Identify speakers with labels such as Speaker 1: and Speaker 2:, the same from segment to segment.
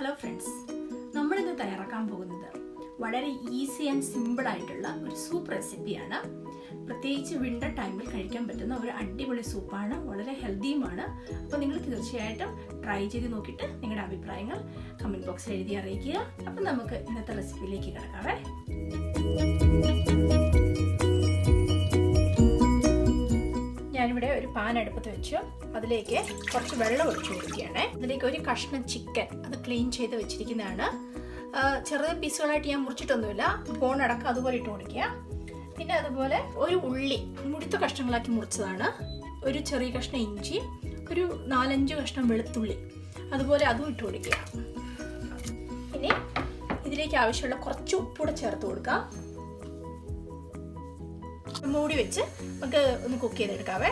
Speaker 1: Hello friends, നമ്മളിന്ന് തയ്യാറാക്കാൻ പോകുന്നത് വളരെ ഈസി ആൻഡ് സിമ്പിൾ ആയിട്ടുള്ള ഒരു സൂപ്പ് റെസിപ്പിയാണ്. പ്രത്യേകിച്ച് വിൻ്റർ ടൈമിൽ കഴിക്കാൻ പറ്റുന്ന ഒരു അടിപൊളി സൂപ്പാണ്. വളരെ ഹെൽത്തിയുമാണ്. അപ്പോൾ നിങ്ങൾ തീർച്ചയായിട്ടും ട്രൈ ചെയ്ത് നോക്കിയിട്ട് നിങ്ങളുടെ അഭിപ്രായങ്ങൾ കമൻറ്റ് ബോക്സിൽ എഴുതി അറിയിക്കുക. അപ്പം നമുക്ക് ഇന്നത്തെ റെസിപ്പിയിലേക്ക് കിടക്കാവേ. ഞാനിവിടെ ഒരു പാൻ അടുപ്പത്ത് വെച്ചു. അതിലേക്ക് കുറച്ച് വെള്ളം ഒഴിച്ചു കൊടുക്കുകയാണ്. അതിലേക്ക് ഒരു കഷ്ണം ചിക്കൻ അത് ക്ലീൻ ചെയ്ത് വെച്ചിരിക്കുന്നതാണ്. ചെറിയ പീസുകളായിട്ട് ഞാൻ മുറിച്ചിട്ടൊന്നുമില്ല, ബോണടക്കം അതുപോലെ ഇട്ട് കൊടുക്കുക. പിന്നെ അതുപോലെ ഒരു ഉള്ളി മുഴുത്ത കഷ്ണങ്ങളാക്കി മുറിച്ചതാണ്, ഒരു ചെറിയ കഷ്ണം ഇഞ്ചി, ഒരു 4-5 കഷ്ണം വെളുത്തുള്ളി അതുപോലെ അതും ഇട്ട് കൊടുക്കുക. ഇനി ഇതിലേക്ക് ആവശ്യമുള്ള കുറച്ച് ഉപ്പൂടെ ചേർത്ത് കൊടുക്കാം. മൂടി വെച്ച് നമുക്ക് ഒന്ന് കുക്ക് ചെയ്തെടുക്കാവേ.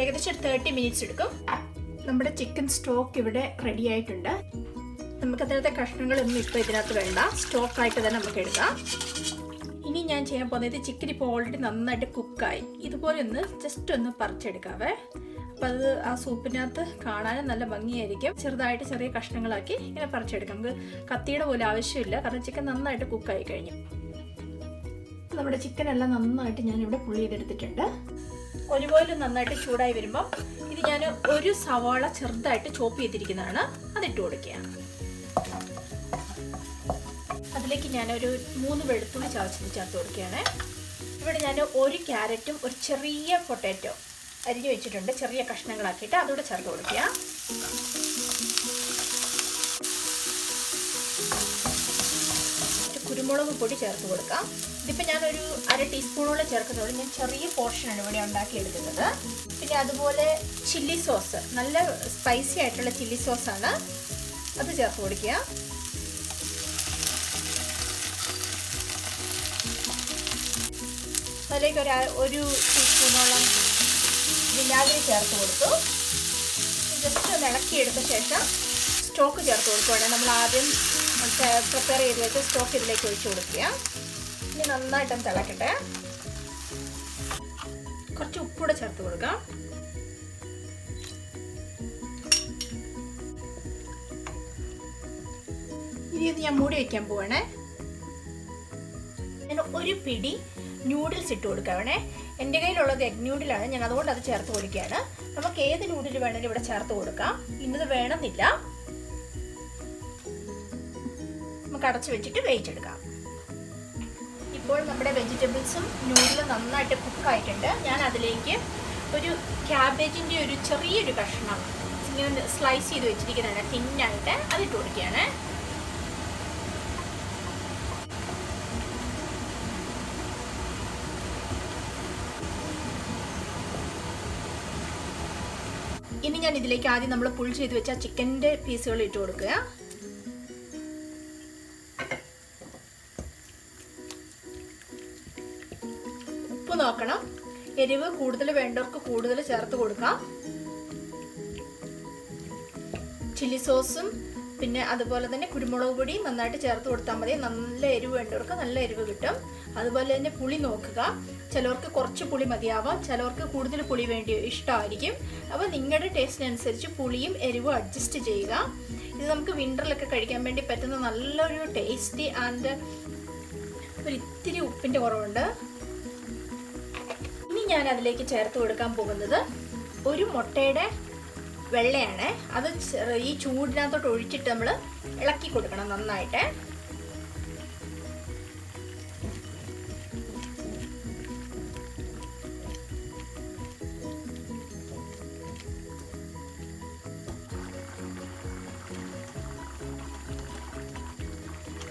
Speaker 1: ഏകദേശം 30 മിനിറ്റ്സ് എടുക്കും. നമ്മുടെ ചിക്കൻ സ്റ്റോക്ക് ഇവിടെ റെഡി ആയിട്ടുണ്ട്. നമുക്ക് അതിനകത്തെ കഷ്ണങ്ങളൊന്നും ഇപ്പോൾ ഇതിനകത്ത് വേണ്ട, സ്റ്റോക്കായിട്ട് തന്നെ നമുക്ക് എടുക്കാം. ഇനി ഞാൻ ചെയ്യാൻ പോകുന്നത്, ചിക്കൻ ഇപ്പോൾ ഓൾറെഡി നന്നായിട്ട് കുക്കായി, ഇതുപോലെ ഒന്ന് ജസ്റ്റ് ഒന്ന് പറിച്ചെടുക്കാവേ. അപ്പോൾ അത് ആ സൂപ്പിനകത്ത് കാണാനും നല്ല ഭംഗിയായിരിക്കും. ചെറുതായിട്ട് ചെറിയ കഷ്ണങ്ങളാക്കി ഇങ്ങനെ പറിച്ചെടുക്കാം. നമുക്ക് കത്തിയുടെ പോലെ ആവശ്യമില്ല, കാരണം ചിക്കൻ നന്നായിട്ട് കുക്കായി കഴിഞ്ഞു. നമ്മുടെ ചിക്കൻ എല്ലാം നന്നായിട്ട് ഞാനിവിടെ പുളി ചെയ്തെടുത്തിട്ടുണ്ട്. ഒരുപോലെ നന്നായിട്ട് ചൂടായി വരുമ്പോൾ ഇത് ഞാൻ ഒരു സവാള ചെറുതായിട്ട് ചോപ്പ് ചെയ്തിരിക്കുന്നതാണ്, അതിട്ട് കൊടുക്കുക. അതിലേക്ക് ഞാനൊരു 3 വെളുത്തുള്ളി ചതച്ച് ചേർത്ത് കൊടുക്കുകയാണ്. ഇവിടെ ഞാൻ ഒരു ക്യാരറ്റും ഒരു ചെറിയ പൊട്ടാറ്റോ അരിഞ്ഞു വെച്ചിട്ടുണ്ട്, ചെറിയ കഷ്ണങ്ങളാക്കിയിട്ട് അതുകൂടെ ചേർത്ത് കൊടുക്കുക. കുരുമുളക് പൊടി ചേർത്ത് കൊടുക്കാം. ഇതിപ്പോൾ ഞാനൊരു 1/2 ടീസ്പൂണോളം ചേർക്കുന്നുള്ളൂ. ഞാൻ ചെറിയ പോർഷനാണ് ഇവിടെ ഉണ്ടാക്കിയെടുക്കുന്നത്. പിന്നെ അതുപോലെ ചില്ലി സോസ്, നല്ല സ്പൈസി ആയിട്ടുള്ള ചില്ലി സോസാണ്, അത് ചേർത്ത് കൊടുക്കുക. അതിലേക്ക് ഒരു ടീസ്പൂണോളം വിനാഗിരി ചേർത്ത് കൊടുത്തു. ജസ്റ്റ് ഒന്ന് ഇളക്കിയെടുത്ത ശേഷം സ്റ്റോക്ക് ചേർത്ത് കൊടുക്കുകയാണ്. നമ്മൾ ആദ്യം പ്രിപ്പയർ ചെയ്ത് വെച്ച് സ്റ്റോക്ക് ഇതിലേക്ക് ഒഴിച്ചു കൊടുക്കുക. ഇനി നന്നായിട്ടൊന്ന് തിളക്കട്ടെ. കുറച്ച് ഉപ്പൂടെ ചേർത്ത് കൊടുക്കാം. ഇനി ഇത് ഞാൻ മൂടി വയ്ക്കാൻ പോവാണേ. ഞാൻ ഒരു പിടി ന്യൂഡിൽസ് ഇട്ട് കൊടുക്കാവണേ. എൻ്റെ കയ്യിലുള്ളത് എഗ് ന്യൂഡിലാണ്, ഞാൻ അതുകൊണ്ട് അത് ചേർത്ത് കൊടുക്കുകയാണ്. നമുക്ക് ഏത് ന്യൂഡിൽ വേണമെങ്കിലും ഇവിടെ ചേർത്ത് കൊടുക്കാം, ഇന്നത് വേണമെന്നില്ല. നമുക്ക് അടച്ചു വെച്ചിട്ട് വേവിച്ചെടുക്കാം. ഇപ്പോൾ നമ്മുടെ വെജിറ്റബിൾസും നൂഡിലും നന്നായിട്ട് കുക്കായിട്ടുണ്ട്. ഞാൻ അതിലേക്ക് ഒരു ക്യാബേജിൻ്റെ ഒരു ചെറിയൊരു കഷ്ണം ഇങ്ങനെ സ്ലൈസ് ചെയ്ത് വെച്ചിരിക്കുന്നതാണ്, തിന്നായിട്ട്, അതിട്ട് കൊടുക്കുകയാണ്. ഇനി ഞാൻ ഇതിലേക്ക് ആദ്യം നമ്മൾ പുൾ ചെയ്ത് വെച്ച ചിക്കൻ്റെ പീസുകൾ ഇട്ട് കൊടുക്കുക. ഉപ്പ് നോക്കണം, എരിവ് കൂടുതൽ വേണ്ടവർക്ക് കൂടുതൽ ചേർത്ത് കൊടുക്കാം. ചില്ലി സോസും പിന്നെ അതുപോലെ തന്നെ കുരുമുളക് പൊടി നന്നായിട്ട് ചേർത്ത് കൊടുത്താൽ മതി. നല്ല എരിവ് വേണ്ടവർക്ക് നല്ല എരിവ് കിട്ടും. അതുപോലെ തന്നെ പുളി നോക്കുക, ചിലവർക്ക് കുറച്ച് പുളി മതിയാവാം, ചിലവർക്ക് കൂടുതൽ പുളി വേണ്ടി ഇഷ്ടമായിരിക്കും. അപ്പോൾ നിങ്ങളുടെ ടേസ്റ്റിനനുസരിച്ച് പുളിയും എരിവും അഡ്ജസ്റ്റ് ചെയ്യുക. ഇത് നമുക്ക് വിൻ്ററിലൊക്കെ കഴിക്കാൻ വേണ്ടി പറ്റുന്ന നല്ലൊരു ടേസ്റ്റി ആൻഡ് ഒരു ഇത്തിരി ഉപ്പിൻ്റെ കുറവുണ്ട്. ഇനി ഞാൻ അതിലേക്ക് ചേർത്ത് കൊടുക്കാൻ പോകുന്നത് ഒരു മുട്ടയുടെ വെള്ളയാണ്. അത് ഈ ചൂടിനകത്തോട്ട് ഒഴിച്ചിട്ട് നമ്മൾ ഇളക്കി കൊടുക്കണം നന്നായിട്ട്.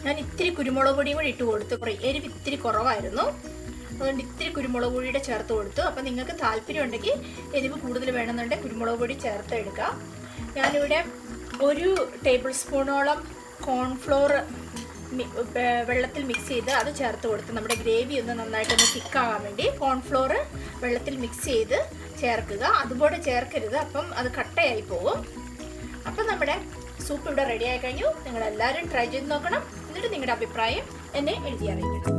Speaker 1: ഞാൻ ഇത്തിരി കുരുമുളക് പൊടിയും കൂടി ഇട്ട് കൊടുത്തു. എരിവ് ഇത്തിരി കുറവായിരുന്നു, അതുകൊണ്ട് ഇത്തിരി കുരുമുളക് പൊടിയുടെ ചേർത്ത് കൊടുത്തു. അപ്പം നിങ്ങൾക്ക് താല്പര്യം ഉണ്ടെങ്കിൽ എരിവ് കൂടുതൽ വേണമെന്നുണ്ടെങ്കിൽ കുരുമുളക് പൊടി ചേർത്ത് എടുക്കാം. ഞാനിവിടെ 1 ടേബിൾ സ്പൂണോളം കോൺഫ്ലോർ വെള്ളത്തിൽ മിക്സ് ചെയ്ത് അത് ചേർത്ത് കൊടുത്ത് നമ്മുടെ ഗ്രേവി ഒന്ന് നന്നായിട്ടൊന്ന് തിക്കാകാൻ വേണ്ടി കോൺഫ്ലോർ വെള്ളത്തിൽ മിക്സ് ചെയ്ത് ചേർക്കുക. അതുപോലെ ചേർക്കരുത്, അപ്പം അത് കട്ടയായി പോകും. അപ്പം നമ്മുടെ സൂപ്പ് ഇവിടെ റെഡി ആയി കഴിഞ്ഞു. നിങ്ങളെല്ലാവരും ട്രൈ ചെയ്ത് നോക്കണം. എന്നിട്ട് നിങ്ങളുടെ അഭിപ്രായം എന്നെ എഴുതി അറിയിക്കണം.